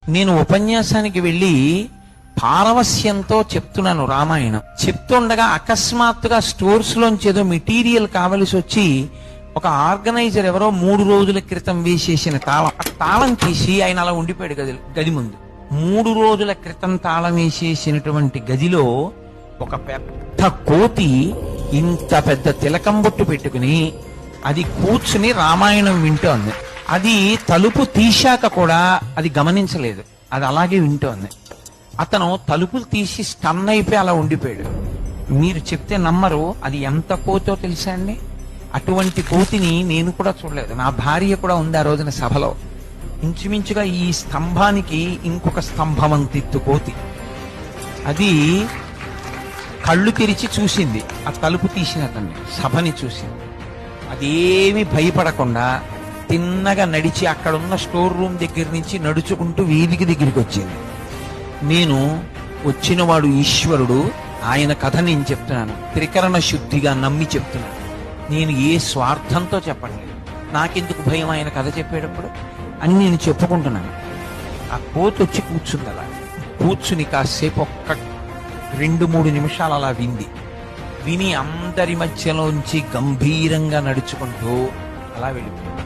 నేను ఉపన్యాసానికి వెళ్ళి పారవస్యంతో చెప్తున్నాను రామాయణం. చెప్తుండగా అకస్మాత్తుగా స్టోర్స్ లోంచి ఏదో మెటీరియల్ కావలసి వచ్చి ఒక ఆర్గనైజర్ ఎవరో 3 రోజుల క్రితం వేసేసిన తాళం, ఆ తాళం తీసి ఆయన అలా ఉండిపోయాడు గది ముందు. 3 రోజుల క్రితం తాళం వేసేసినటువంటి గదిలో ఒక పెద్ద కోతి ఇంత పెద్ద తిలకం బొట్టు పెట్టుకుని అది కూర్చుని రామాయణం వింటోంది. అది తలుపు తీశాక కూడా అది గమనించలేదు, అది అలాగే వింటోంది. అతను తలుపులు తీసి స్టన్ అయిపోయి అలా ఉండిపోయాడు. మీరు చెప్తే నమ్మరు, అది ఎంత కోతో తెలుసా అండి? అటువంటి కోతిని నేను కూడా చూడలేదు. నా భార్య కూడా ఉంది ఆ రోజున సభలో. ఇంచుమించుగా ఈ స్తంభానికి ఇంకొక స్తంభం అంతెత్తు కోతి. అది కళ్ళు తెరిచి చూసింది ఆ తలుపు తీసిన అతన్ని, సభని చూసింది. అదేమి భయపడకుండా తిన్నగా నడిచి అక్కడున్న స్టోర్ రూమ్ దగ్గర నుంచి నడుచుకుంటూ వీధికి దగ్గరికి వచ్చింది. నేను వచ్చినవాడు ఈశ్వరుడు, ఆయన కథ నేను చెప్తున్నాను, త్రికరణ శుద్ధిగా నమ్మి చెప్తున్నాను. నేను ఏ స్వార్థంతో చెప్పట్లేదు. నాకెందుకు భయం ఆయన కథ చెప్పేటప్పుడు అని నేను చెప్పుకుంటున్నాను. ఆ కోతి వచ్చి కూర్చుంది. అలా కూర్చుని కాసేపు ఒక్క 2-3 నిమిషాలు అలా విని అందరి మధ్యలోంచి గంభీరంగా నడుచుకుంటూ అలా వెళ్ళిపోయింది.